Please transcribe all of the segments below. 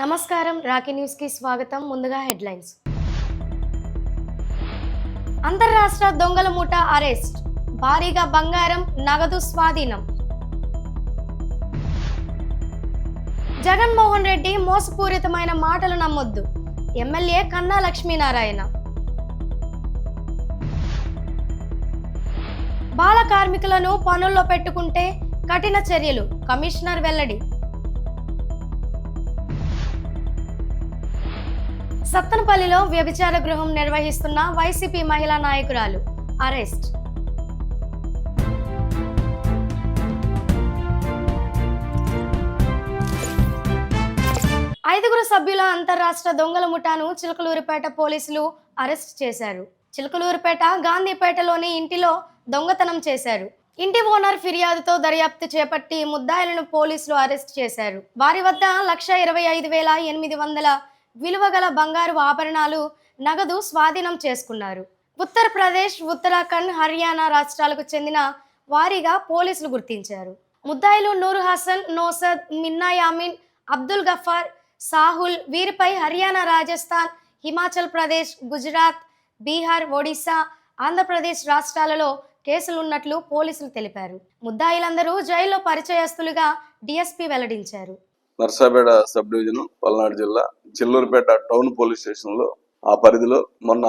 నమస్కారం Rocky news కి స్వాగతం. ముందుగా హెడ్లైన్స్. అంతర్రాష్ట్ర దొంగల ముఠా అరెస్ట్, భారీగా బంగారం నగదు స్వాధీనం. జగన్మోహన్ రెడ్డి మోసపూరితమైన మాటలు నమ్మొద్దు, ఎమ్మెల్యే కన్నా లక్ష్మీనారాయణ. బాల కార్మికులను పనుల్లో పెట్టుకుంటే కఠిన చర్యలు, కమిషనర్ వెల్లడి. సత్తనపల్లిలో వ్యభిచార గృహం నిర్వహిస్తున్న వైసీపీ మహిళా నాయకురాలు అరెస్ట్. ఐదుగురు సభ్యుల అంతర్రాష్ట్ర దొంగల ముఠాను చిలకలూరిపేట పోలీసులు అరెస్ట్ చేశారు. చిలకలూరిపేట గాంధీపేటలోని ఇంటిలో దొంగతనం చేశారు. ఇంటి ఓనర్ ఫిర్యాదుతో దర్యాప్తు చేపట్టి ముద్దాయిలను పోలీసులు అరెస్ట్ చేశారు. వారి వద్ద 1,25,800 విలువ గల బంగారు ఆభరణాలు, నగదు స్వాధీనం చేసుకున్నారు. ఉత్తరప్రదేశ్, ఉత్తరాఖండ్, హర్యానా రాష్ట్రాలకు చెందిన వారిగా పోలీసులు గుర్తించారు. ముద్దాయిలు నూరు హసన్, నోసద్, మిన్నా యామిన్, అబ్దుల్ గఫార్, సాహుల్. వీరిపై హర్యానా, రాజస్థాన్, హిమాచల్ ప్రదేశ్, గుజరాత్, బీహార్, ఒడిశా, ఆంధ్రప్రదేశ్ రాష్ట్రాలలో కేసులున్నట్లు పోలీసులు తెలిపారు. ముద్దాయిలందరూ జైల్లో పరిచయస్తులుగా డీఎస్పీ వెల్లడించారు. నర్సాపేట సబ్ డివిజన్, పల్నాడు జిల్లా, చిల్లూరుపేట టౌన్ పోలీస్ స్టేషన్ లో ఆ పరిధిలో మొన్న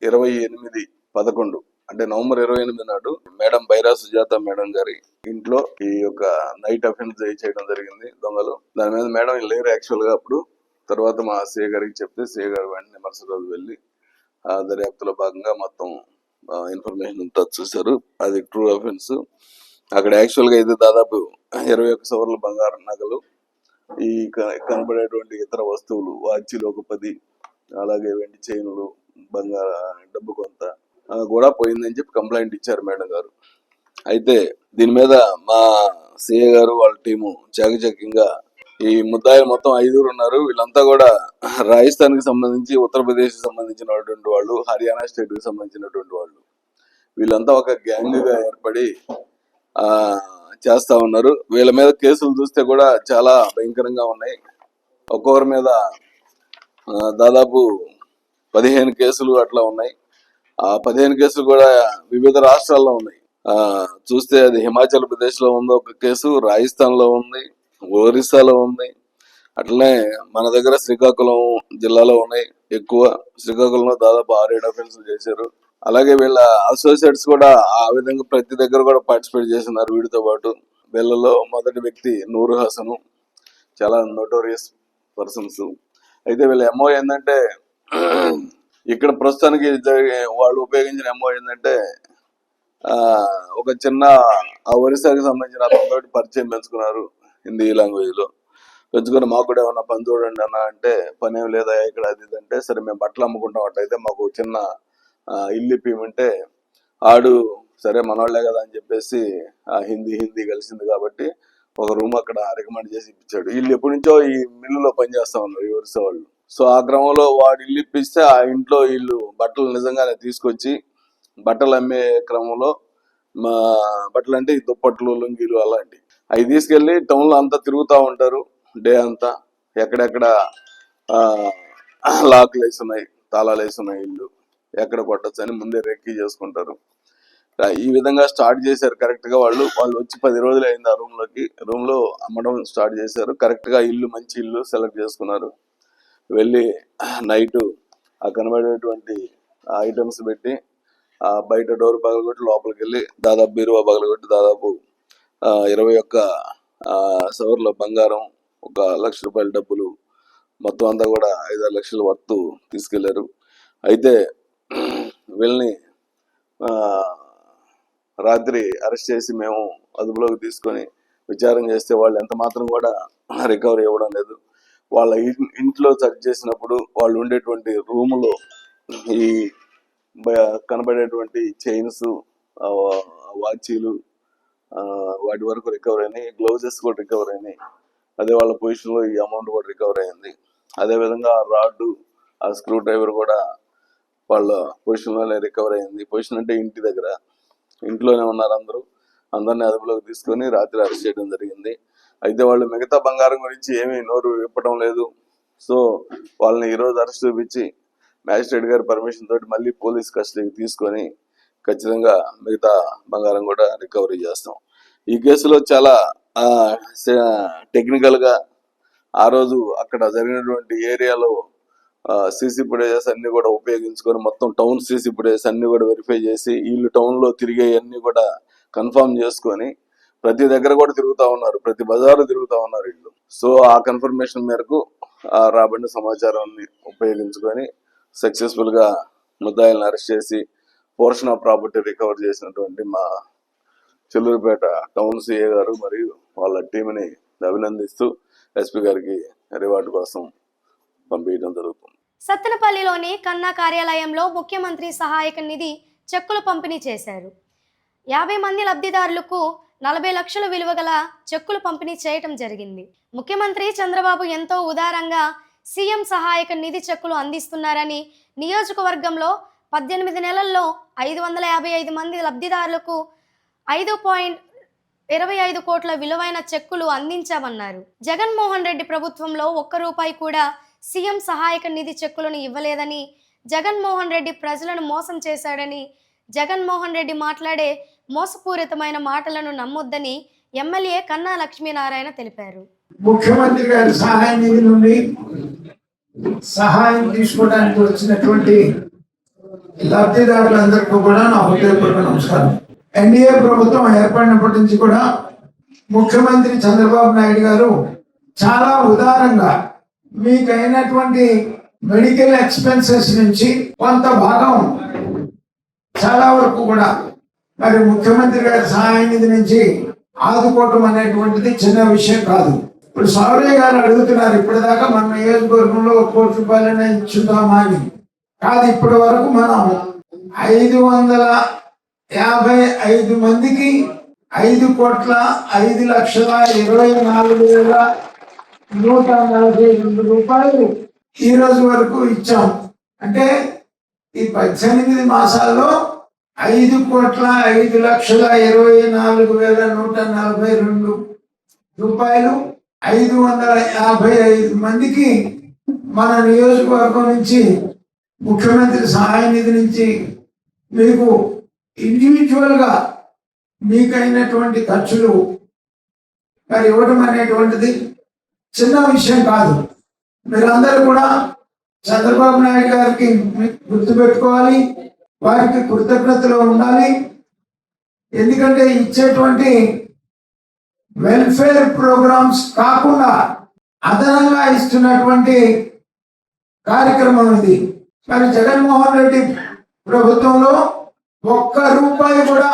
28/11 అంటే నవంబర్ 28 నాడు మేడం బైరా సుజాత మేడం గారి ఇంట్లో ఈ యొక్క నైట్ అఫెన్స్ చేయడం జరిగింది దొంగలు. దాని మీద మేడం లేరు యాక్చువల్ గా అప్పుడు. తర్వాత మా సీఏ గారికి చెప్తే సీఏ గారు వెంటనే మరుసటి రోజు వెళ్ళి ఆ దర్యాప్తులో భాగంగా మొత్తం ఇన్ఫర్మేషన్ అంతా చూశారు. అది ట్రూ అఫెన్స్. అక్కడ యాక్చువల్ గా అయితే దాదాపు 21 సవర్ల బంగారు నగలు, ఈ కనబడేటువంటి ఇతర వస్తువులు, వాచీలు ఒక 10, అలాగే వెండి చైన్లు, బంగారు డబ్బు కొంత కూడా పోయిందని చెప్పి కంప్లైంట్ ఇచ్చారు మేడం గారు. అయితే దీని మీద మా సిఏ గారు వాళ్ళ టీము చాకచక్యంగా ఈ ముద్దాయిలు మొత్తం 5 ఉన్నారు. వీళ్ళంతా కూడా రాజస్థాన్ కి సంబంధించి, ఉత్తరప్రదేశ్ కి సంబంధించినటువంటి వాళ్ళు, హర్యానా స్టేట్ కి సంబంధించినటువంటి వాళ్ళు. వీళ్ళంతా ఒక గ్యాంగ్ గా ఏర్పడి చేస్తా ఉన్నారు. వీళ్ళ మీద కేసులు చూస్తే కూడా చాలా భయంకరంగా ఉన్నాయి. ఒక్కొక్కరి మీద దాదాపు 15 కేసులు అట్లా ఉన్నాయి. ఆ 15 కేసులు కూడా వివిధ రాష్ట్రాల్లో ఉన్నాయి. చూస్తే అది హిమాచల్ ప్రదేశ్ లో ఉంది ఒక కేసు, రాజస్థాన్ లో ఉంది, ఒరిస్సాలో ఉంది. అట్లనే మన దగ్గర శ్రీకాకుళం జిల్లాలో ఉన్నాయి ఎక్కువ. శ్రీకాకుళంలో దాదాపు 6-7 అఫెన్సులు చేశారు. అలాగే వీళ్ళ అసోసియేట్స్ కూడా ఆ విధంగా ప్రతి దగ్గర కూడా పార్టిసిపేట్ చేస్తున్నారు వీటితో పాటు. వీళ్ళలో మొదటి వ్యక్తి నూరు హసను, చాలా నోటోరియస్ పర్సన్స్. అయితే వీళ్ళ ఎంఓ ఏంటంటే, ఇక్కడ ప్రస్తుతానికి వాళ్ళు ఉపయోగించిన ఎంఓ ఏంటంటే, ఒక చిన్న ఒరిస్సాకి సంబంధించిన అతనితోటి పరిచయం పెంచుకున్నారు హిందీ లాంగ్వేజ్ లో. పెంచుకొని మాకు కూడా ఏమన్నా పని చూడండి అన్న అంటే, పని ఏం లేదా ఇక్కడ అది అంటే, సరే మేము బట్టలు అమ్ముకుంటాం అట్టయితే మాకు చిన్న ఇల్లు ఇప్పిమంటే, ఆడు సరే మనవాళ్లే కదా అని చెప్పేసి హిందీ కలిసింది కాబట్టి ఒక రూమ్ అక్కడ రికమెండ్ చేసి ఇప్పించాడు. వీళ్ళు ఎప్పటి నుంచో ఈ మిల్లులో పనిచేస్తా ఉన్నారు ఈ ఒరిస్సా వాళ్ళు. సో ఆ క్రమంలో వాడు ఇల్లు ఇప్పిస్తే ఆ ఇంట్లో వీళ్ళు బట్టలు నిజంగానే తీసుకొచ్చి బట్టలు అమ్మే క్రమంలో బట్టలు అంటే ఈ దుప్పట్లు, లుంగీలు అలాంటివి అవి తీసుకెళ్లి టౌన్ లో అంతా తిరుగుతూ ఉంటారు డే అంతా. ఎక్కడెక్కడ లాక్లు వేసున్నాయి, తాళాలు వేసున్నాయి, ఇల్లు ఎక్కడ కొట్టచ్చు అని ముందే రెక్కీ చేసుకుంటారు. ఈ విధంగా స్టార్ట్ చేశారు. కరెక్ట్ గా వాళ్ళు వచ్చి 10 రోజులు అయింది ఆ రూమ్ లో అమ్మడం స్టార్ట్ చేశారు. కరెక్ట్ గా ఇల్లు మంచి ఇల్లు సెలెక్ట్ చేసుకున్నారు. వెళ్ళి నైట్ ఆ కనబడేటువంటి ఐటమ్స్ పెట్టి బయట డోర్ పగలగొట్టి లోపలికి వెళ్ళి దాదాపు బీరువా పగలగొట్టి దాదాపు 21 సవర్ల బంగారం, 1 లక్ష రూపాయల డబ్బులు, మొత్తం అంతా కూడా 5-6 లక్షల వర్త్ తీసుకెళ్లారు. అయితే వీళ్ళని రాత్రి అరెస్ట్ చేసి మేము అదుపులోకి తీసుకొని విచారణ చేస్తే వాళ్ళు ఎంత మాత్రం కూడా రికవరీ ఇవ్వడం లేదు. వాళ్ళ ఇంట్లో సెర్చ్ చేసినప్పుడు వాళ్ళు ఉండేటువంటి రూములో ఈ కనబడేటువంటి చైన్స్, వాచీలు వాటి వరకు రికవర్ అయినాయి. గ్లౌజెస్ కూడా రికవర్ అయినాయి. అదే వాళ్ళ పొజిషన్ లో ఈ అమౌంట్ కూడా రికవర్ అయింది. అదే విధంగా ఆ రాడ్, ఆ స్క్రూ డ్రైవర్ కూడా వాళ్ళ పొజిషన్ లోనే రికవర్ అయింది. పొజిషన్ అంటే ఇంటి దగ్గర, ఇంట్లోనే ఉన్నారు అందరినీ అదుపులోకి తీసుకొని రాత్రి అరెస్ట్ చేయడం జరిగింది. అయితే వాళ్ళు మిగతా బంగారం గురించి ఏమీ నోరు విప్పడం లేదు. సో వాళ్ళని ఈరోజు అరెస్ట్ చూపించి మ్యాజిస్ట్రేట్ గారి పర్మిషన్ తోటి మళ్ళీ పోలీస్ కస్టడీకి తీసుకొని ఖచ్చితంగా మిగతా బంగారం కూడా రికవరీ చేస్తాం. ఈ కేసులో చాలా టెక్నికల్గా ఆ రోజు అక్కడ జరిగినటువంటి ఏరియాలో సీసీ ఫుటేజెస్ అన్ని కూడా ఉపయోగించుకొని మొత్తం టౌన్ సీసీ ఫుటేజెస్ అన్ని కూడా వెరిఫై చేసి వీళ్ళు టౌన్లో తిరిగే అన్ని కూడా కన్ఫర్మ్ చేసుకొని ప్రతి దగ్గర కూడా తిరుగుతూ ఉన్నారు, ప్రతి బజారు తిరుగుతూ ఉన్నారు వీళ్ళు. సో ఆ కన్ఫర్మేషన్ మేరకు రాబడిన సమాచారాన్ని ఉపయోగించుకొని సక్సెస్ఫుల్గా ముద్దాయిలను అరెస్ట్ చేసి పోర్షన్ ఆఫ్ ప్రాపర్టీ రికవర్ చేసినటువంటి మా చిల్లూరుపేట టౌన్ సిఏ గారు మరియు వాళ్ళ టీంని అభినందిస్తూ ఎస్పీ గారికి రివార్డు కోసం పంపించడం జరుగుతుంది. సత్తెనపల్లిలోని కన్నా కార్యాలయంలో ముఖ్యమంత్రి సహాయక నిధి చెక్కులు పంపిణీ చేశారు. 50 మంది లబ్ధిదారులకు 40 లక్షల విలువ గల చెక్కులు పంపిణీ చేయటం జరిగింది. ముఖ్యమంత్రి చంద్రబాబు ఎంతో ఉదారంగా సీఎం సహాయక నిధి చెక్కులు అందిస్తున్నారని నియోజకవర్గంలో 18 నెలల్లో 555 మంది లబ్ధిదారులకు 5.25 కోట్ల విలువైన చెక్కులు అందించామన్నారు. జగన్మోహన్ రెడ్డి ప్రభుత్వంలో ₹1 కూడా సీఎం సహాయక నిధి చెక్కులను ఇవ్వలేదని, జగన్మోహన్ రెడ్డి ప్రజలను మోసం చేశాడని, జగన్మోహన్ రెడ్డి మాట్లాడే మోసపూరితమైన మాటలను నమ్మొద్దని ఎమ్మెల్యే కన్నా లక్ష్మీనారాయణ తెలిపారు. ముఖ్యమంత్రి గారి సహాయ నిధి నుండి సహాయం తీసుకోవడానికి వచ్చినటువంటి లబ్ధిదారులందరికీ కూడా నా హృదయపూర్వక నమస్కారం. ఎన్డీఏ ప్రభుత్వం ఏర్పడినప్పటి నుంచి కూడా ముఖ్యమంత్రి చంద్రబాబు నాయుడు గారు చాలా ఉదారంగా మీకైనటువంటి మెడికల్ ఎక్స్పెన్సెస్ నుంచి కొంత భాగం చాలా వరకు కూడా మరి ముఖ్యమంత్రి గారి సహాయ నిధి నుంచి ఆదుకోవటం అనేటువంటిది చిన్న విషయం కాదు. ఇప్పుడు సౌరయ్య గారు అడుగుతున్నారు, ఇప్పటిదాకా మన నియోజకవర్గంలో ₹1 కోటి ఇచ్చుదామా అని. కాదు, ఇప్పటి వరకు మనం 555 మందికి ₹5,24,142 ఈ రోజు వరకు ఇచ్చాం. అంటే ఈ 18 మాసాల్లో ₹5,05,24,142 555 మందికి మన నియోజకవర్గం నుంచి ముఖ్యమంత్రి సహాయ నిధి నుంచి మీకు ఇండివిజువల్ గా మీకైనటువంటి ఖర్చులు మరి ఇవ్వడం అనేటువంటిది చిన్న విషయం కాదు. మీరందరూ కూడా చంద్రబాబు నాయుడు గారికి గుర్తుపెట్టుకోవాలి, వారికి కృతజ్ఞతలో ఉండాలి. ఎందుకంటే ఇచ్చేటువంటి వెల్ఫేర్ ప్రోగ్రామ్స్ కాకుండా అదనంగా ఇస్తున్నటువంటి కార్యక్రమం ఇది. మరి జగన్మోహన్ రెడ్డి ప్రభుత్వంలో ₹1 కూడా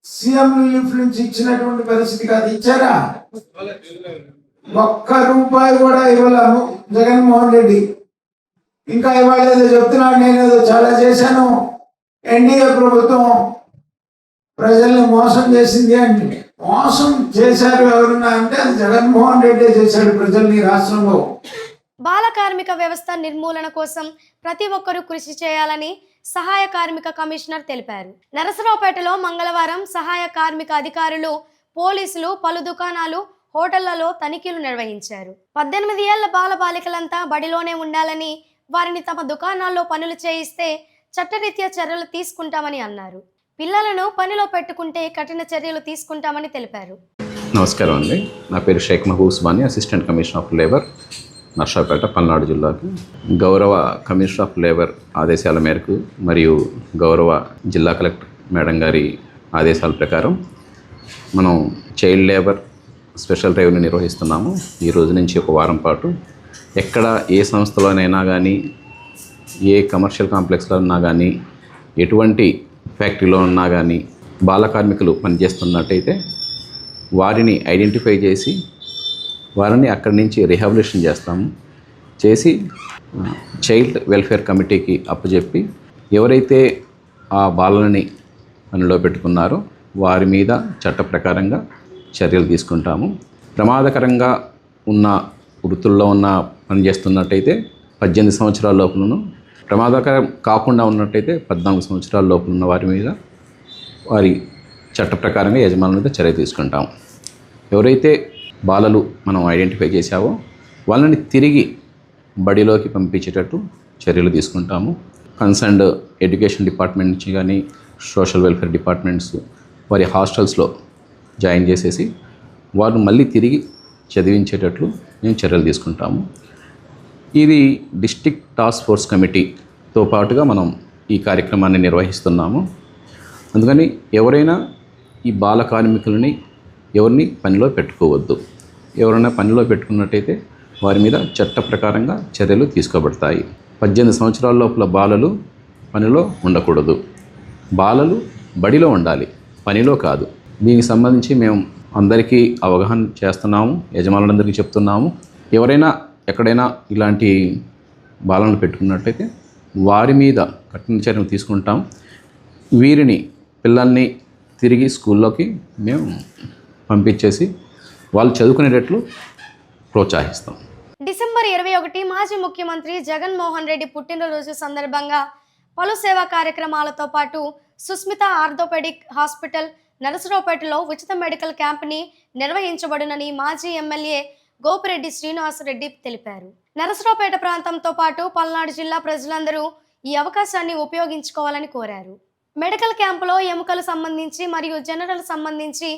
సీఎం రిలీఫ్ నుంచి ఇచ్చినటువంటి పరిస్థితి కాదు. ఇచ్చారా? ₹1 కూడా ఇవ్వలేము జగన్మోహన్ రెడ్డి. ఇంకా ఇవాళ ఏదో చెప్తున్నాడు, నేనేదో చాలా చేశాను, ఎన్డీఏ ప్రభుత్వం ప్రజల్ని మోసం చేసింది అంటే. మోసం చేశారు ఎవరున్నా అంటే అది జగన్మోహన్ రెడ్డి చేశాడు ప్రజల్ని రాష్ట్రంలో. బాల కార్మిక వ్యవస్థ నిర్మూలన కోసం ప్రతి ఒక్కరూ కృషి చేయాలని సహాయ కార్మిక కమిషనర్ తెలిపారు. నరసరావుపేటలో మంగళవారం సహాయ కార్మిక అధికారులు, పోలీసులు పలు దుకాణాలు, హోటళ్లలో తనిఖీలు నిర్వహించారు. 18 ఏళ్ల బాల బాలికలంతా బడిలోనే ఉండాలని, వారిని తమ దుకాణాల్లో పనులు చేయిస్తే చట్టరీత్యా చర్యలు తీసుకుంటామని అన్నారు. పిల్లలను పనిలో పెట్టుకుంటే కఠిన చర్యలు తీసుకుంటామని తెలిపారు. నమస్కారం అండి, నా పేరు Sheikh Mahaboob Usmani, assistant commissioner of labour, Narsapeta, Palnadu జిల్లాకు. గౌరవ కమిషనర్ ఆఫ్ లేబర్ ఆదేశాల మేరకు మరియు గౌరవ జిల్లా కలెక్టర్ మేడం గారి ఆదేశాల ప్రకారం మనం చైల్డ్ లేబర్ స్పెషల్ డ్రైవ్ని నిర్వహిస్తున్నాము. ఈ రోజు నుంచి ఒక వారం పాటు ఎక్కడ ఏ సంస్థలోనైనా కానీ, ఏ కమర్షియల్ కాంప్లెక్స్లో ఉన్నా కానీ, ఎటువంటి ఫ్యాక్టరీలో ఉన్నా కానీ బాల కార్మికులు పనిచేస్తున్నట్టయితే వారిని ఐడెంటిఫై చేసి వారిని అక్కడి నుంచి రిహాబిలిటేషన్ చేస్తాము. చేసి చైల్డ్ వెల్ఫేర్ కమిటీకి అప్పచెప్పి ఎవరైతే ఆ బాలలని పనిలో పెట్టుకున్నారో వారి మీద చట్ట ప్రకారంగా చర్యలు తీసుకుంటాము. ప్రమాదకరంగా ఉన్న వృత్తుల్లో ఉన్న పనిచేస్తున్నట్టయితే 18 సంవత్సరాల లోపలను, ప్రమాదకరం కాకుండా ఉన్నట్టయితే 14 సంవత్సరాల లోపల ఉన్న వారి మీద వారి చట్ట ప్రకారంగా యజమానుల మీద చర్య తీసుకుంటాం. ఎవరైతే బాలలు మనం ఐడెంటిఫై చేశావో వాళ్ళని తిరిగి బడిలోకి పంపించేటట్టు చర్యలు తీసుకుంటాము. కన్సర్న్డ్ ఎడ్యుకేషన్ డిపార్ట్మెంట్ నుంచి కానీ సోషల్ వెల్ఫేర్ డిపార్ట్మెంట్స్ వారి హాస్టల్స్లో జాయిన్ చేసేసి వారు మళ్ళీ తిరిగి చదివించేటట్లు మేము చర్యలు తీసుకుంటాము. ఇది డిస్ట్రిక్ట్ టాస్క్ ఫోర్స్ కమిటీతో పాటుగా మనం ఈ కార్యక్రమాన్ని నిర్వహిస్తున్నాము. అందుకని ఎవరైనా ఈ బాల కార్మికులని ఎవరిని పనిలో పెట్టుకోవద్దు. ఎవరైనా పనిలో పెట్టుకున్నట్టయితే వారి మీద చట్ట ప్రకారంగా చర్యలు తీసుకోబడతాయి. 18 సంవత్సరాల లోపల బాలలు పనిలో ఉండకూడదు. బాలలు బడిలో ఉండాలి, పనిలో కాదు. దీనికి సంబంధించి మేము అందరికీ అవగాహన చేస్తున్నాము, యజమానులందరికీ చెప్తున్నాము. ఎవరైనా ఎక్కడైనా ఇలాంటి బాలను పెట్టుకున్నట్టయితే వారి మీద కఠిన చర్యలు తీసుకుంటాం. వీరిని పిల్లల్ని తిరిగి స్కూల్లోకి మేము పంపించేసి వాళ్ళు చదువుకునేటట్లు ప్రోత్సహిస్తాం. డిసెంబర్ 21 మాజీ ముఖ్యమంత్రి జగన్మోహన్ రెడ్డి పుట్టినరోజు సందర్భంగా పలు సేవా కార్యక్రమాలతో పాటు సుస్మిత ఆర్థోపెడిక్ హాస్పిటల్ నరసరావుపేటలో ఉచిత మెడికల్ క్యాంప్ని నిర్వహించబడునని మాజీ ఎమ్మెల్యే గోపిరెడ్డి శ్రీనివాసరెడ్డి తెలిపారు. నరసరావుపేట ప్రాంతంతో పాటు పల్నాడు జిల్లా ప్రజలందరూ ఈ అవకాశాన్ని ఉపయోగించుకోవాలని కోరారు. మెడికల్ క్యాంపులో ఎముకలు సంబంధించి మరియు జనరల్ సంబంధించి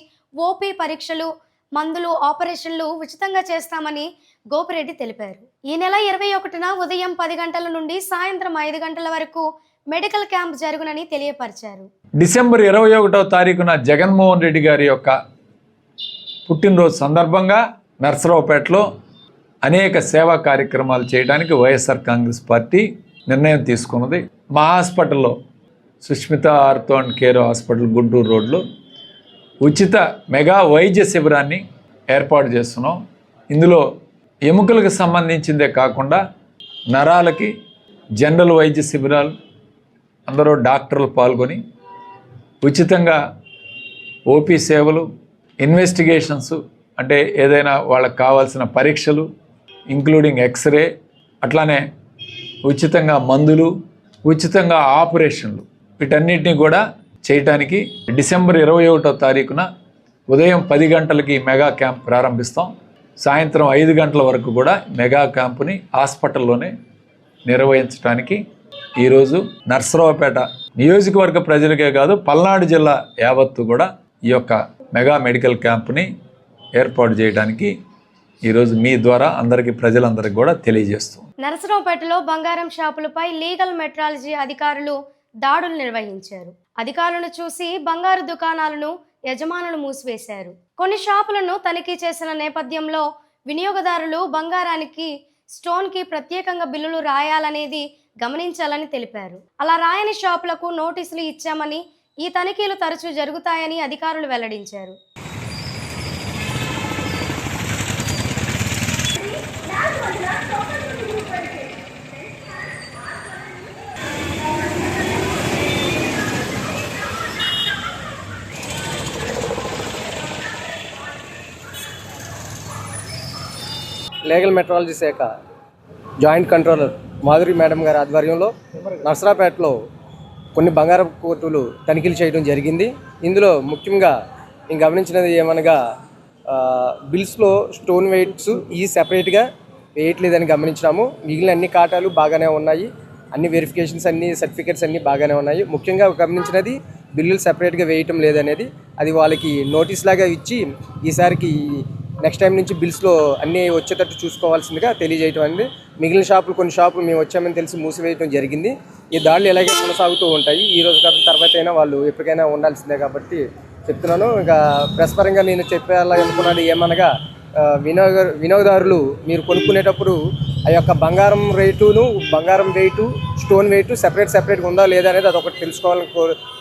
ఓపీ పరీక్షలు, మందులు, ఆపరేషన్లు ఉచితంగా చేస్తామని గోపిరెడ్డి తెలిపారు. ఈ నెల 21న ఉదయం 10 గంటల నుండి సాయంత్రం 5 గంటల వరకు మెడికల్ క్యాంప్ జరుగునని తెలియపరిచారు. డిసెంబర్ 21వ తారీఖున జగన్మోహన్ రెడ్డి గారి యొక్క పుట్టినరోజు సందర్భంగా నర్సరావుపేటలో అనేక సేవా కార్యక్రమాలు చేయడానికి వైఎస్ఆర్ కాంగ్రెస్ పార్టీ నిర్ణయం తీసుకున్నది. మా హాస్పిటల్లో Sushmita ortho and care hospital Guntur రోడ్లో ఉచిత మెగా వైద్య శిబిరాన్ని ఏర్పాటు చేస్తున్నాం. ఇందులో ఎముకలకు సంబంధించిందే కాకుండా నరాలకి జనరల్ వైద్య శిబిరాలు, అందరూ డాక్టర్లు పాల్గొని ఉచితంగా ఓపీ సేవలు, ఇన్వెస్టిగేషన్స్ అంటే ఏదైనా వాళ్ళకి కావాల్సిన పరీక్షలు ఇంక్లూడింగ్ ఎక్స్రే, అట్లానే ఉచితంగా మందులు, ఉచితంగా ఆపరేషన్లు, వీటన్నిటిని కూడా చేయటానికి డిసెంబర్ 21వ తారీఖున ఉదయం 10 గంటలకి మెగా క్యాంప్ ప్రారంభిస్తాం. సాయంత్రం 5 గంటల వరకు కూడా మెగా క్యాంపుని హాస్పిటల్లోనే నిర్వహించడానికి ఈరోజు నర్సరావుపేట నియోజకవర్గ ప్రజలకే కాదు పల్నాడు జిల్లా యావత్తు కూడా ఈ యొక్క మెగా మెడికల్ క్యాంప్ని ఏర్పాటు చేయడానికి ఈరోజు మీ ద్వారా అందరికీ ప్రజలందరికీ కూడా తెలియజేస్తాం. నరసరావుపేటలో బంగారం షాపులపై లీగల్ మెట్రాలజీ అధికారులు దాడులు నిర్వహించారు. అధికారులను చూసి బంగారు దుకాణాలను యజమానులు మూసివేశారు. కొన్ని షాపులను తనిఖీ చేసిన నేపథ్యంలో వినియోగదారులు బంగారానికి, స్టోన్కి ప్రత్యేకంగా బిల్లులు రాయాలనేది గమనించాలని తెలిపారు. అలా రాయని షాపులకు నోటీసులు ఇచ్చామని, ఈ తనిఖీలు తరచూ జరుగుతాయని అధికారులు వెల్లడించారు. లీగల్ మెట్రాలజీ శాఖ జాయింట్ కంట్రోలర్ మాధురి మేడం గారి ఆధ్వర్యంలో నర్సరావుపేటలో కొన్ని బంగారపు కోర్టులు తనిఖీలు చేయడం జరిగింది. ఇందులో ముఖ్యంగా నేను గమనించినది ఏమనగా బిల్స్లో స్టోన్ వెయిట్స్ ఈ సెపరేట్గా వేయట్లేదని గమనించినాము. మిగిలిన అన్ని కాటాలు బాగానే ఉన్నాయి, అన్ని వెరిఫికేషన్స్, అన్ని సర్టిఫికేట్స్ అన్నీ బాగానే ఉన్నాయి. ముఖ్యంగా గమనించినది బిల్లులు సెపరేట్గా వేయటం లేదనేది. అది వాళ్ళకి నోటీస్ లాగా ఇచ్చి ఈసారికి నెక్స్ట్ టైం నుంచి బిల్స్లో అన్నీ వచ్చేటట్టు చూసుకోవాల్సిందిగా తెలియజేయటం అనేది. మిగిలిన షాపులు, కొన్ని షాపులు మేము వచ్చామని తెలిసి మూసివేయటం జరిగింది. ఈ దాడులు ఇలాగే కొనసాగుతూ ఉంటాయి. ఈ రోజు కాదు తర్వాత అయినా వాళ్ళు ఎప్పటికైనా ఉండాల్సిందే కాబట్టి చెప్తున్నాను. ఇక ప్రెస్ పరంగా నేను చెప్పాలనుకున్నది ఏమనగా వినియోగదారులు మీరు కొనుక్కునేటప్పుడు ఆ యొక్క బంగారం రేటును, బంగారం వెయిటు, స్టోన్ వెయిట్ సెపరేట్గా ఉందా లేదా అనేది అదొకటి తెలుసుకోవాలని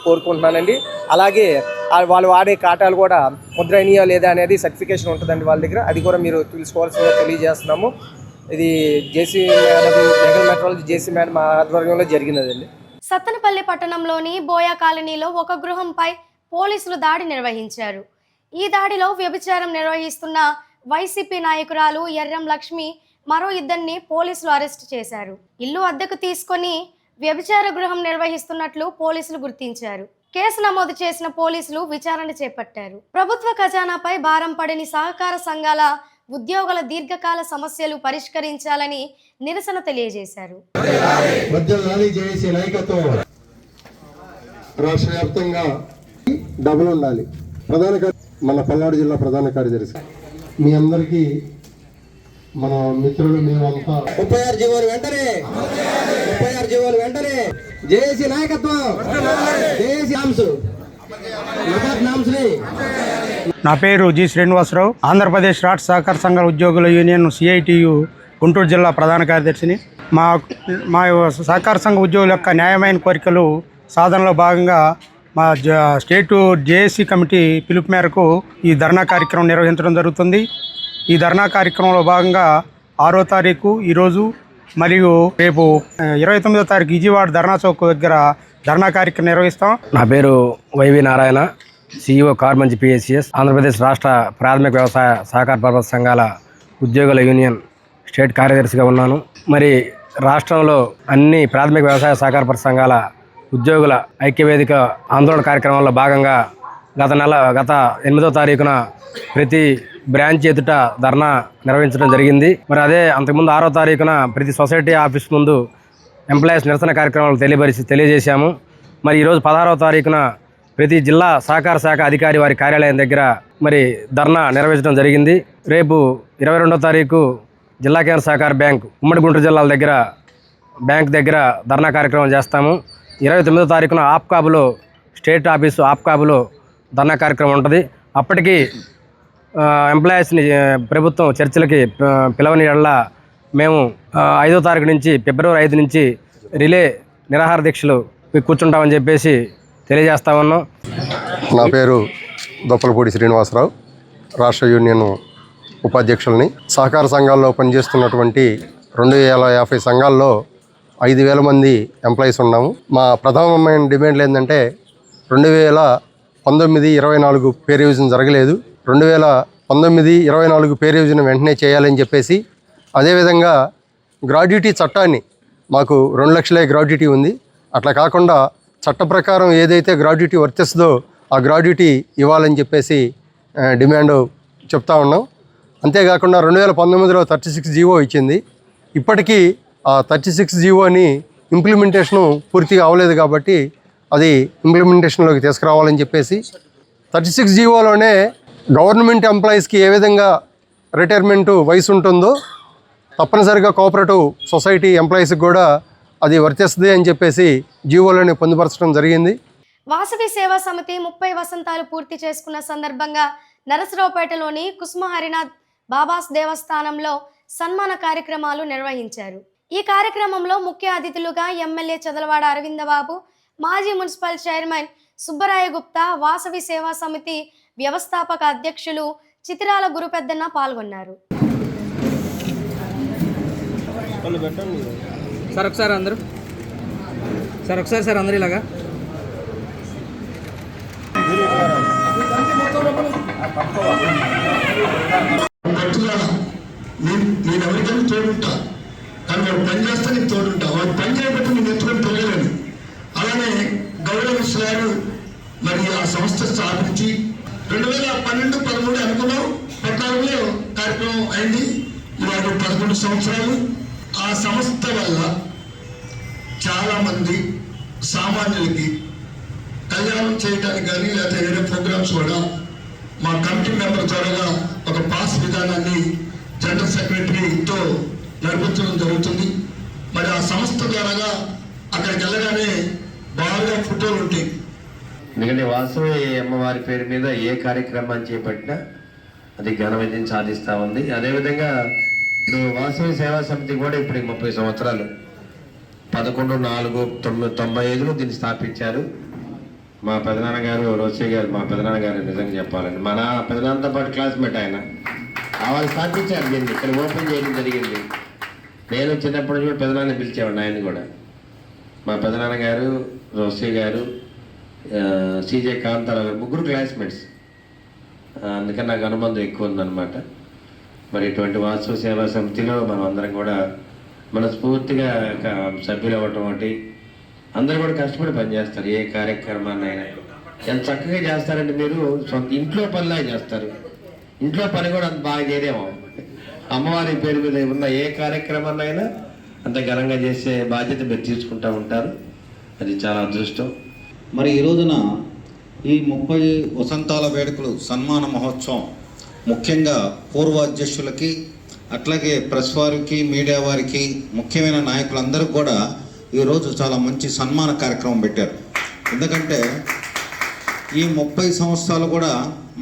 కోరుకుంటున్నానండి. అలాగే వాళ్ళు వాడే కాటాలు కూడా ముద్రైనయా లేదా అనేది సర్టిఫికేషన్ ఉంటుందండి వాళ్ళ దగ్గర, అది కూడా మీరు తెలుసుకోవాల్సిందిగా తెలియజేస్తున్నాము. ఇది జేసీ మేడం, లీగల్ మెట్రాలజీ జేసీ మేడం ఆధ్వర్యంలో జరిగినదండి. సత్తెనపల్లి పట్టణంలోని బోయా కాలనీలో ఒక గృహంపై పోలీసులు దాడి నిర్వహించారు. ఈ దాడిలో వ్యభిచారం నిర్వహిస్తున్న వైసీపీ నాయకురాలు ఎర్రం లక్ష్మి మరో 2 పోలీసులు అరెస్ట్ చేశారు. ఇల్లు అద్దెకు తీసుకొని వ్యభిచార గృహం నిర్వహిస్తున్నట్లు పోలీసులు గుర్తించారు. కేసు నమోదు చేసిన పోలీసులు విచారణ చేపట్టారు. ప్రభుత్వ ఖజానాపై భారం పడని సహకార సంఘాల ఉద్యోగుల దీర్ఘకాల సమస్యలు పరిష్కరించాలని నిరసన తెలియజేశారు. రాష్ట్ర వ్యాప్తంగా డబ్బులు ఉండాలి. మన పల్నాడు జిల్లా ప్రధాన కార్యదర్శి మీ అందరికీ మన మిత్రులు మేమంతా 36 జీవోలు వెంటనే జేఏసీ నాయకత్వం నా పేరు జి శ్రీనివాసరావు, ఆంధ్రప్రదేశ్ రాష్ట్ర సహకార సంఘాల ఉద్యోగుల యూనియన్ సిఐటియు గుంటూరు జిల్లా ప్రధాన కార్యదర్శిని. మా సహకార సంఘ ఉద్యోగుల యొక్క న్యాయమైన కోరికలు సాధనలో భాగంగా మా స్టేటు జేఏసీ కమిటీ పిలుపు మేరకు ఈ ధర్నా కార్యక్రమం నిర్వహించడం జరుగుతుంది. ఈ ధర్నా కార్యక్రమంలో భాగంగా 6వ తారీఖు ఈరోజు మరియు రేపు 29వ తారీఖు విజయవాడ ధర్నా చౌక్ దగ్గర ధర్నా కార్యక్రమం నిర్వహిస్తాం. నా పేరు Y V Narayana, CEO Karmanchi PSCS, Andhra Pradesh రాష్ట్ర ప్రాథమిక వ్యవసాయ సహకార పరపతి సంఘాల ఉద్యోగుల యూనియన్ స్టేట్ కార్యదర్శిగా ఉన్నాను. మరి రాష్ట్రంలో అన్ని ప్రాథమిక వ్యవసాయ సహకార పరపతి సంఘాల ఉద్యోగుల ఐక్యవేదిక ఆందోళన కార్యక్రమంలో భాగంగా గత 8వ తారీఖున ప్రతి బ్రాంచ్ ఎదుట ధర్నా నిర్వహించడం జరిగింది. మరి అదే అంతకుముందు 6వ తారీఖున ప్రతి సొసైటీ ఆఫీస్ ముందు ఎంప్లాయీస్ నిరసన కార్యక్రమాలు తెలియజేశాము. మరి ఈరోజు 16వ తారీఖున ప్రతి జిల్లా సహకార శాఖ అధికారి వారి కార్యాలయం దగ్గర మరి ధర్నా నిర్వహించడం జరిగింది. రేపు 22వ తారీఖు జిల్లా కేంద్ర సహకార బ్యాంకు ఉమ్మడి గుంటూరు జిల్లాల దగ్గర బ్యాంక్ దగ్గర ధర్నా కార్యక్రమం చేస్తాము. 29వ తారీఖున ఆప్కాబులో స్టేట్ ఆఫీసు ఆప్కాబులో ధర్నా కార్యక్రమం ఉంటుంది. అప్పటికి ఎంప్లాయీస్ని ప్రభుత్వం చర్చలకి పిలవని యెడల మేము 5వ తారీఖు నుంచి ఫిబ్రవరి 5 నుంచి రిలే నిరాహార దీక్షలు కూర్చుంటామని చెప్పేసి తెలియజేస్తా ఉన్నాం. నా పేరు దొప్పలపూడి శ్రీనివాసరావు, రాష్ట్ర యూనియన్ ఉపాధ్యక్షుల్ని. సహకార సంఘాల్లో పనిచేస్తున్నటువంటి 2050 సంఘాల్లో 5,000 మంది ఎంప్లాయీస్ ఉన్నాము. మా ప్రధానమైన డిమాండ్లు ఏంటంటే 2019-24 పే రివిజన్ జరగలేదు. 2019-24 పే రివిజన్ వెంటనే చేయాలని చెప్పేసి, అదేవిధంగా గ్రాడ్యుటీ చట్టాన్ని మాకు 2 లక్షలే గ్రాడ్యుటీ ఉంది. అట్లా కాకుండా చట్ట ప్రకారం ఏదైతే గ్రాడ్యుటీ వర్తిస్తుందో ఆ గ్రాడ్యుటీ ఇవ్వాలని చెప్పేసి డిమాండ్ చెప్తా ఉన్నాం. అంతేకాకుండా 2019లో 36 జీవో ఇచ్చింది. ఇప్పటికీ ఆ 36 జీవోని ఇంప్లిమెంటేషను పూర్తిగా అవ్వలేదు కాబట్టి అది ఇంప్లిమెంటేషన్లోకి తీసుకురావాలని చెప్పేసి 36 జీవోలోనే గవర్నమెంట్ ఎంప్లాయీస్కి ఏ విధంగా రిటైర్మెంటు వయసు ఉంటుందో తప్పనిసరిగా కోఆపరేటివ్ సొసైటీ ఎంప్లాయీస్కి కూడా అది వర్తిస్తుంది అని చెప్పేసి జీవోలోనే పొందుపరచడం జరిగింది. వాసవి సేవా సమితి 30 వసంతాలు పూర్తి చేసుకున్న సందర్భంగా నరసరావుపేటలోని కుసుమ హరినాథ్ బాబాస్ దేవస్థానంలో సన్మాన కార్యక్రమాలు నిర్వహించారు. ఈ కార్యక్రమంలో ముఖ్య అతిథులుగా ఎమ్మెల్యే చదలవాడ అరవిందబాబు, మాజీ మున్సిపల్ చైర్మన్ సుబ్బరాయ గుప్తా, వాసవి సేవా సమితి వ్యవస్థాపక అధ్యక్షులు చితిరాల గురుపెద్దన్న పాల్గొన్నారు. ఒకసారి అందరూ ఇలాగా నేను ఎవరికైనా తోడుంటా, కానీ వాడు పని చేస్తే నీకు తోడుంటా. వాడు పని చేయబట్టి నేను ఎత్తుకొని పెరగలేను. అలానే గౌరవించిన గారు మరి ఆ సంస్థ స్థాపించి 2012-13 అనుకున్నాం. 14లో కార్యక్రమం అయింది. ఇవాళ 11 సంవత్సరాలు. ఆ సంస్థ వల్ల చాలామంది సామాన్యులకి కళ్యాణం చేయడానికి కానీ లేకపోతే వేరే ప్రోగ్రామ్స్ కూడా మా కమిటీ మెంబర్ ద్వారా ఒక పాస్ విధానాన్ని జనరల్ సెక్రటరీతో నడిపించడం జరుగుతుంది. మరి ఆ సంస్థ ద్వారా అక్కడికి వెళ్ళగానే బాగా ఫోటోలు ఉంటాయి. ఎందుకంటే వాసవి అమ్మవారి పేరు మీద ఏ కార్యక్రమాన్ని చేపట్టినా అది ఘన విజయం సాధిస్తూ ఉంది. అదేవిధంగా ఇప్పుడు వాసవి సేవా సమితి కూడా ఇప్పుడు 30 సంవత్సరాలు 11/4/95లో దీన్ని స్థాపించారు. మా పెదనాన్నగారు రోసయ్య గారు, మా పెదనాన్నగారు నిజంగా చెప్పాలండి మన పెదనాన్నతో పాటు క్లాస్మేట్ ఆయన. వాళ్ళు స్థాపించారు దీన్ని, ఇక్కడ ఓపెన్ చేయడం జరిగింది. నేను చిన్నప్పటి నుంచి కూడా పెదనాన్ని పిలిచేవాడిని. ఆయన కూడా మా పెదనాన్నగారు, రోసయ్య గారు, సిజే కాంతారావు 3 క్లాస్మేట్స్. అందుకని నాకు అనుబంధం ఎక్కువ ఉందన్నమాట. మరి ఇటువంటి వాసవి సేవా సమితిలో మనం అందరం కూడా మనస్ఫూర్తిగా సభ్యులు అవ్వటం ఒకటి. అందరూ కూడా కష్టపడి పనిచేస్తారు. ఏ కార్యక్రమాన్ని అయినా ఎంత చక్కగా చేస్తారంటే మీరు సొంత ఇంట్లో పనిలా చేస్తారు. ఇంట్లో పని కూడా అంత బాగా చేయలేము. అమ్మవారి పేరు మీద ఉన్న ఏ కార్యక్రమాన్నైనా అంత ఘనంగా చేసే బాధ్యత మీరు తీసుకుంటూ ఉంటారు. అది చాలా అదృష్టం. మరి ఈ రోజున ఈ 30 వసంతాల వేడుకలు సన్మాన మహోత్సవం ముఖ్యంగా పూర్వ అధ్యక్షులకి, అట్లాగే ప్రెస్ వారికి, మీడియా వారికి, ముఖ్యమైన నాయకులందరికీ కూడా ఈరోజు చాలా మంచి సన్మాన కార్యక్రమం పెట్టారు. ఎందుకంటే ఈ 30 సంవత్సరాలు కూడా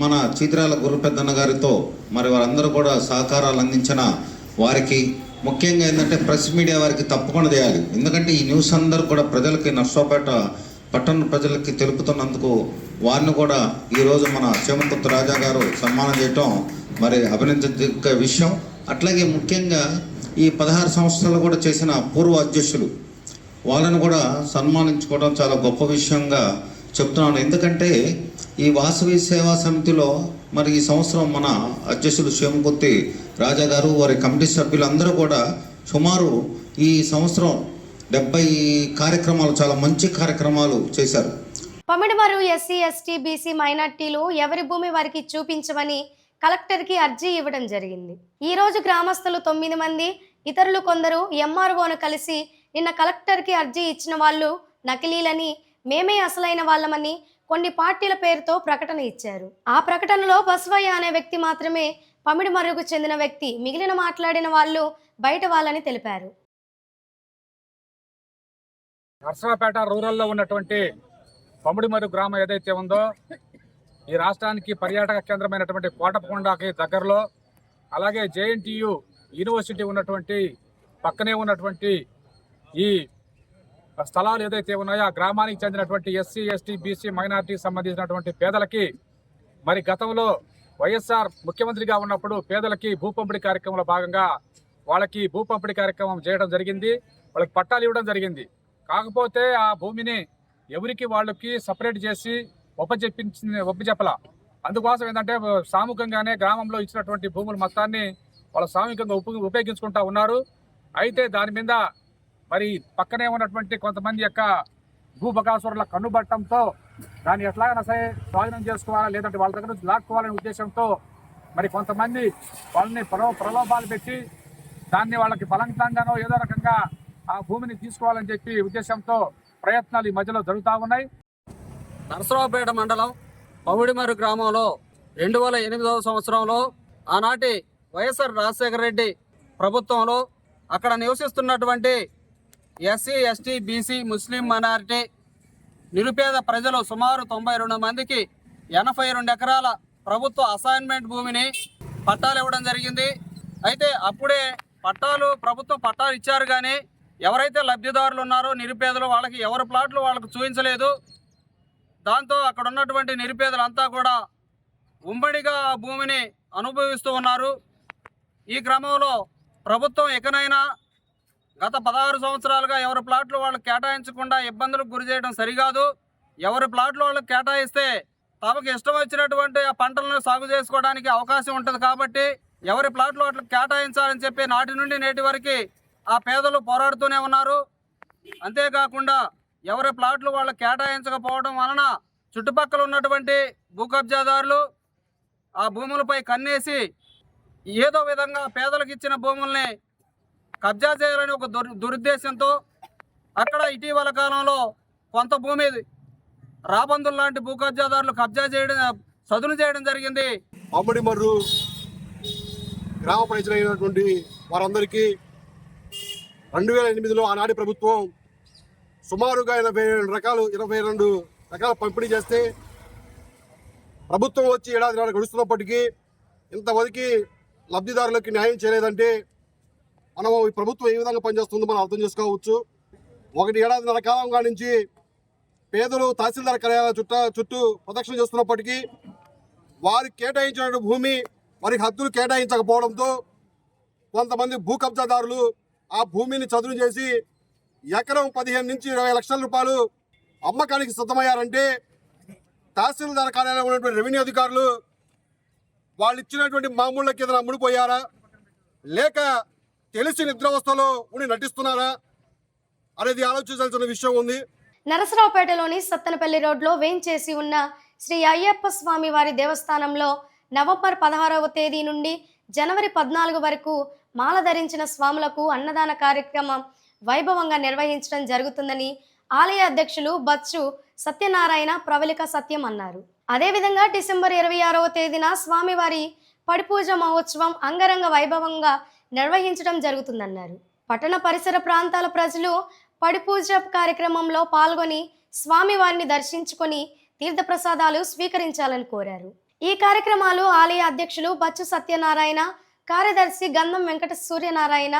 మన చీతిరాల గురుపెద్దన్న గారితో మరి వారందరూ కూడా సహకారాలు అందించిన వారికి, ముఖ్యంగా ఏంటంటే ప్రెస్ మీడియా వారికి తప్పకుండా చేయాలి. ఎందుకంటే ఈ న్యూస్ అందరూ కూడా ప్రజలకి, నర్సరావుపేట పట్టణ ప్రజలకి తెలుపుతున్నందుకు వారిని కూడా ఈరోజు మన చేమకుర్తి రాజా గారు సన్మానం చేయటం మరి అభినందించదగ్గ విషయం. అట్లాగే ముఖ్యంగా ఈ 16 సంవత్సరాలు కూడా చేసిన పూర్వ అధ్యక్షులు వాళ్ళని కూడా సన్మానించుకోవడం చాలా గొప్ప విషయంగా చెప్తున్నాను. ఎందుకంటే ఈ వాసవి సేవా సమితిలో మరి ఈ సంవత్సరం మన అధ్యక్షులు చేమకుర్తి రాజా గారు, వారి కమిటీ సభ్యులందరూ కూడా సుమారు ఈ సంవత్సరం 70 కార్యక్రమాలు, చాలా మంచి కార్యక్రమాలు చేశారు. పమిడిమర్రు ఎస్సీ, ఎస్టీ, బీసీ మైనార్టీలు ఎవరి భూమి వారికి చూపించమని కలెక్టర్కి అర్జీ ఇవ్వడం జరిగింది. ఈ రోజు గ్రామస్తులు 9 మంది, ఇతరులు కొందరు ఎంఆర్ఓను కలిసి నిన్న కలెక్టర్కి అర్జీ ఇచ్చిన వాళ్ళు నకిలీలని, మేమే అసలైన వాళ్ళమని కొన్ని పార్టీల పేరుతో ప్రకటన ఇచ్చారు. ఆ ప్రకటనలో బసవయ్య అనే వ్యక్తి మాత్రమే పమిడిమర్రుకు చెందిన వ్యక్తి, మిగిలిన మాట్లాడిన వాళ్ళు బయట వాళ్ళని తెలిపారు. నర్సరావుపేట రూరల్లో ఉన్నటువంటి పమిడిమర్రు గ్రామం ఏదైతే ఉందో, ఈ రాష్ట్రానికి పర్యాటక కేంద్రమైనటువంటి కోటపకొండకి దగ్గరలో, అలాగే జేఎన్టీయు యూనివర్సిటీ ఉన్నటువంటి పక్కనే ఉన్నటువంటి ఈ స్థలాలు ఏదైతే ఉన్నాయో ఆ గ్రామానికి చెందినటువంటి ఎస్సీ, ఎస్టీ, బీసీ మైనార్టీకి సంబంధించినటువంటి పేదలకి మరి గతంలో వైఎస్ఆర్ ముఖ్యమంత్రిగా ఉన్నప్పుడు పేదలకి భూపంపిణీ కార్యక్రమంలో భాగంగా వాళ్ళకి భూపంపిణీ కార్యక్రమం చేయడం జరిగింది. వాళ్ళకి పట్టాలు ఇవ్వడం జరిగింది. కాకపోతే ఆ భూమిని ఎవరికి వాళ్ళకి సపరేట్ చేసి ఒప్పచెప్పల. అందుకోసం ఏంటంటే సామూహికంగానే గ్రామంలో ఇచ్చినటువంటి భూముల మొత్తాన్ని వాళ్ళు సామూహికంగా ఉపయోగించుకుంటా ఉన్నారు. అయితే దాని మీద మరి పక్కనే ఉన్నటువంటి కొంతమంది యొక్క భూబకాసురుల కన్నుబట్టంతో దాన్ని ఎట్లాగైనా సరే స్వాధీనం చేసుకోవాలా, లేదంటే వాళ్ళ దగ్గర నుంచి లాక్కోవాలనే ఉద్దేశంతో మరి కొంతమంది వాళ్ళని ప్రలోభాలు పెట్టి దాన్ని వాళ్ళకి బలవంతంగానో ఏదో రకంగా ఆ భూమిని తీసుకోవాలని చెప్పి ఉద్దేశంతో ప్రయత్నాలు ఈ మధ్యలో జరుగుతూ ఉన్నాయి. నర్సరావుపేట మండలం పమిడిమర్రు గ్రామంలో 2008వ సంవత్సరంలో ఆనాటి వైఎస్ఆర్ రాజశేఖర రెడ్డి ప్రభుత్వంలో అక్కడ నివసిస్తున్నటువంటి ఎస్సీ, ఎస్టీ, బీసీ, ముస్లిం మైనారిటీ నిరుపేద ప్రజలు సుమారు 92 మందికి 82 ఎకరాల ప్రభుత్వ అసైన్మెంట్ భూమిని పట్టాలు ఇవ్వడం జరిగింది. అయితే అప్పుడే ప్రభుత్వం పట్టాలు ఇచ్చారు, కానీ ఎవరైతే లబ్ధిదారులు ఉన్నారో నిరుపేదలు వాళ్ళకి ఎవరి ప్లాట్లు వాళ్ళకు చూపించలేదు. దాంతో అక్కడ ఉన్నటువంటి నిరుపేదలంతా కూడా ఉమ్మడిగా ఆ భూమిని అనుభవిస్తూ ఉన్నారు. ఈ క్రమంలో ప్రభుత్వం ఎకనైనా గత 16 సంవత్సరాలుగా ఎవరి ప్లాట్లు వాళ్ళకి కేటాయించకుండా ఇబ్బందులకు గురి చేయడం సరికాదు. ఎవరి ప్లాట్లు వాళ్ళకి కేటాయిస్తే తమకు ఇష్టం వచ్చినటువంటి ఆ పంటలను సాగు చేసుకోవడానికి అవకాశం ఉంటుంది. కాబట్టి ఎవరి ప్లాట్లు వాళ్ళకి కేటాయించాలని చెప్పి నాటి నుండి నేటి వరకు ఆ పేదలు పోరాడుతూనే ఉన్నారు. అంతేకాకుండా ఎవరి ప్లాట్లు వాళ్ళకి కేటాయించకపోవడం వలన చుట్టుపక్కల ఉన్నటువంటి భూ కబ్జాదారులు ఆ భూములపై కన్నేసి ఏదో విధంగా పేదలకు ఇచ్చిన భూముల్ని కబ్జా చేయాలని ఒక దురుద్దేశంతో అక్కడ ఇటీవల కాలంలో కొంత భూమి రాబందులు లాంటి భూ కబ్జాదారులు చదును చేయడం జరిగింది. పమిడిమర్రు గ్రామ ప్రజలైనటువంటి వారందరికీ 2008లో ఆనాటి ప్రభుత్వం సుమారుగా 22 రకాల పంపిణీ చేస్తే ప్రభుత్వం వచ్చి ఏడాది గడుస్తున్నప్పటికీ ఇంతవరకు లబ్ధిదారులకి న్యాయం చేయలేదంటే మనం ఈ ప్రభుత్వం ఏ విధంగా పనిచేస్తుందో మనం అర్థం చేసుకోవచ్చు. 1 ఏడాదిన్నర కాలంగా నుంచి పేదలు తహసీల్దార్ కార్యాలయాల చుట్టూ ప్రదక్షిణ చేస్తున్నప్పటికీ వారికి కేటాయించిన భూమి వారికి హద్దులు కేటాయించకపోవడంతో కొంతమంది భూ కబ్జాదారులు ఆ భూమిని చదును చేసి ఎకరం 15 నుంచి 20 లక్షల రూపాయలు అమ్మకానికి సిద్ధమయ్యారంటే తహసీల్దార్ కార్యాలయంలో ఉన్నటువంటి రెవెన్యూ అధికారులు వాళ్ళు ఇచ్చినటువంటి మామూళ్ళ కింద అమ్ముడిపోయారా, లేక తెలిసి నిద్రావస్థలో ఉండి నటిస్తున్నారా అనేది ఆలోచించాల్సిన విషయం ఉంది. నరసరావుపేటలోని సత్తెనపల్లి రోడ్లో వేంచేసి ఉన్న శ్రీ అయ్యప్ప స్వామి వారి దేవస్థానంలో నవంబర్ 16వ తేదీ నుండి జనవరి 14 వరకు మాల ధరించిన స్వాములకు అన్నదాన కార్యక్రమం వైభవంగా నిర్వహించడం జరుగుతుందని ఆలయ అధ్యక్షులు బచ్చు సత్యనారాయణ ప్రవళిక సత్యం అన్నారు. అదేవిధంగా డిసెంబర్ 26వ తేదీన స్వామివారి పడిపూజ మహోత్సవం అంగరంగ వైభవంగా నిర్వహించడం జరుగుతుందన్నారు. పట్టణ పరిసర ప్రాంతాల ప్రజలు పడిపూజ కార్యక్రమంలో పాల్గొని స్వామివారిని దర్శించుకొని తీర్థప్రసాదాలు స్వీకరించాలని కోరారు. ఈ కార్యక్రమాలు ఆలయ అధ్యక్షులు బచ్చు సత్యనారాయణ, కార్యదర్శి గంధం వెంకట సూర్యనారాయణ,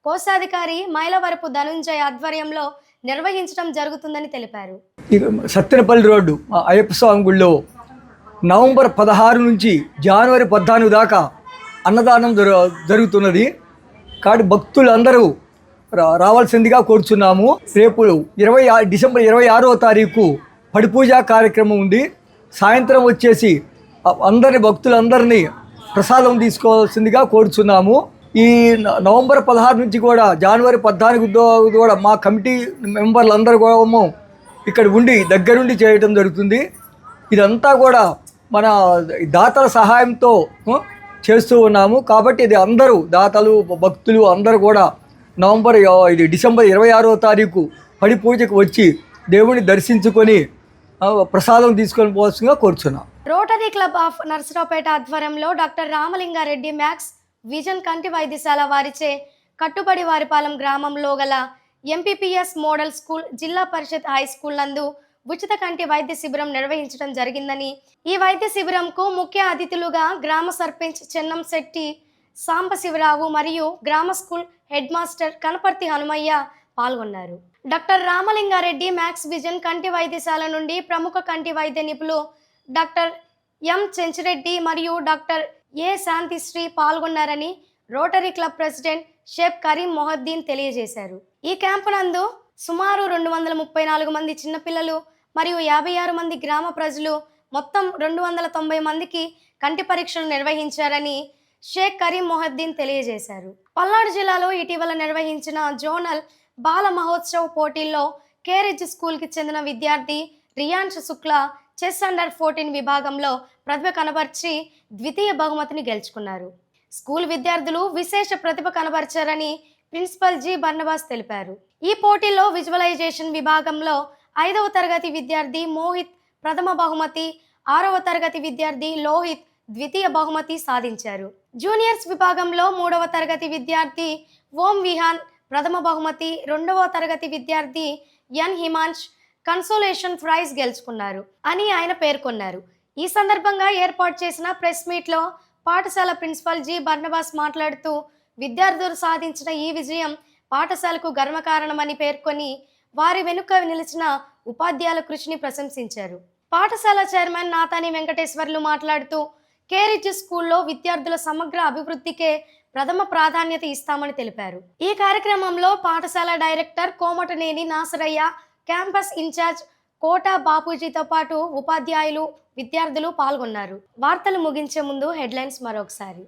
కోశాధికారి మైలవరపు ధనుంజయ ఆధ్వర్యంలో నిర్వహించడం జరుగుతుందని తెలిపారు. సత్తెనపల్లి రోడ్డు అయ్యప్ప స్వామి గుడిలో నవంబర్ 16 నుంచి జనవరి 14 దాకా అన్నదానం జరుగుతున్నది. కాబట్టి భక్తులందరూ రావాల్సిందిగా కోరుచున్నాము. రేపు డిసెంబర్ 26వ తారీఖు పడిపూజ కార్యక్రమం ఉంది. సాయంత్రం వచ్చేసి భక్తులందరినీ ప్రసాదం తీసుకోవాల్సిందిగా కోరుచున్నాము. ఈ నవంబర్ 16 నుంచి కూడా జనవరి 14 కూడా మా కమిటీ మెంబర్లందరూ కూడా ఇక్కడ ఉండి దగ్గరుండి చేయడం జరుగుతుంది. ఇదంతా కూడా మన దాతల సహాయంతో చేస్తూ ఉన్నాము. కాబట్టి ఇది అందరూ దాతలు భక్తులు అందరూ కూడా డిసెంబర్ 26వ తారీఖు పడి పూజకు వచ్చి దేవుని దర్శించుకొని ప్రసాదం తీసుకొని పోవాల్సిందిగా కోరుచున్నాం. రోటరీ క్లబ్ ఆఫ్ నర్సరావుపేట ఆధ్వర్యంలో డాక్టర్ రామలింగారెడ్డి మ్యాక్స్ విజన్ కంటి వైద్యశాల వారిచే కట్టుబడి వారిపాలెం గ్రామంలో గల ఎంపీపీఎస్ మోడల్ స్కూల్, జిల్లా పరిషత్ హై స్కూల్ నందు ఉచిత కంటి వైద్య శిబిరం నిర్వహించడం జరిగిందని, ఈ వైద్య శిబిరంకు ముఖ్య అతిథులుగా గ్రామ సర్పంచ్ చెన్నం శెట్టి సాంబశివరావు మరియు గ్రామ school head master Kanaparthi Hanumayya పాల్గొన్నారు. డాక్టర్ రామలింగారెడ్డి మ్యాక్స్ విజన్ కంటి వైద్యశాల నుండి ప్రముఖ కంటి వైద్య నిపుణులు డాక్టర్ ఎం చెంచిరెడ్డి మరియు డాక్టర్ ఏ శాంతిశ్రీ పాల్గొన్నారని Rotary Club president Sheikh Kareem Mohiddin తెలియజేశారు. ఈ క్యాంపు నందు సుమారు 234 మంది చిన్నపిల్లలు మరియు 56 మంది గ్రామ ప్రజలు మొత్తం 290 మందికి కంటి పరీక్షలు నిర్వహించారని షేక్ కరీం మొహద్దీన్ తెలియజేశారు. పల్నాడు జిల్లాలో ఇటీవల నిర్వహించిన జోనల్ బాల మహోత్సవ్ పోటీల్లో కేరిడ్జ్ స్కూల్కి చెందిన విద్యార్థి రియాన్ష్ శుక్లా చెస్ అండర్ 14 విభాగంలో ప్రతిభ కనబర్చి ద్వితీయ బహుమతిని గెలుచుకున్నారు. స్కూల్ విద్యార్థులు విశేష ప్రతిభ కనబర్చారని ప్రిన్సిపల్ జి బర్నబాస్ తెలిపారు. ఈ పోటీల్లో విజువలైజేషన్ విభాగంలో 5వ తరగతి విద్యార్థి మోహిత్ ప్రథమ బహుమతి, 6వ తరగతి విద్యార్థి లోహిత్ ద్వితీయ బహుమతి సాధించారు. జూనియర్స్ విభాగంలో 3వ తరగతి విద్యార్థి ఓం విహాన్ ప్రథమ బహుమతి, 2వ తరగతి విద్యార్థి ఎన్ హిమాంష్ కన్సోలేషన్ ప్రైజ్ గెలుచుకున్నారు అని ఆయన పేర్కొన్నారు. ఈ సందర్భంగా ఏర్పాటు చేసిన ప్రెస్ మీట్లో పాఠశాల ప్రిన్సిపల్ జి బర్నబాస్ మాట్లాడుతూ విద్యార్థులు సాధించిన ఈ విజయం పాఠశాలకు గర్వకారణమని పేర్కొని వారి వెనుక నిలిచిన ఉపాధ్యాయుల కృషిని ప్రశంసించారు. పాఠశాల చైర్మన్ నాతాని వెంకటేశ్వర్లు మాట్లాడుతూ కేరిడ్జ్ స్కూల్లో విద్యార్థుల సమగ్ర అభివృద్ధికే ప్రథమ ప్రాధాన్యత ఇస్తామని తెలిపారు. ఈ కార్యక్రమంలో పాఠశాల డైరెక్టర్ కోమటనేని నాసరయ్య, క్యాంపస్ ఇన్ఛార్జ్ కోట బాపూజీతో పాటు ఉపాధ్యాయులు, విద్యార్థులు పాల్గొన్నారు. వార్తలు ముగించే ముందు హెడ్లైన్స్ మరొకసారి.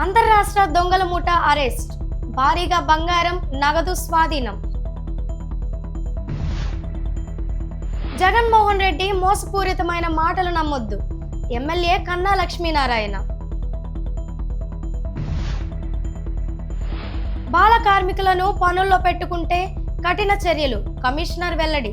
అంతర్రాష్ట్ర దొంగల ముఠా అరెస్ట్, భారీగా బంగారం, నగదు స్వాధీనం. జగన్మోహన్ రెడ్డి మోసపూరితమైన మాటలు నమ్మొద్దు, ఎమ్మెల్యే కన్నా లక్ష్మీనారాయణ. బాల కార్మికులను పనుల్లో పెట్టుకుంటే కఠిన చర్యలు, కమిషనర్ వెల్లడి.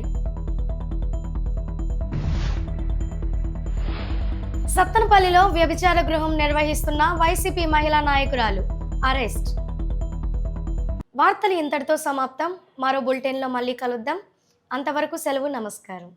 సత్తెనపల్లిలో వ్యభిచార గృహం నిర్వహిస్తున్న వైసీపీ మహిళా నాయకురాలు అరెస్ట్. వార్తలు ఇంతటితో సమాప్తం. మరో బులెటిన్లో మళ్ళీ కలుద్దాం. అంతవరకు సెలవు. నమస్కారం.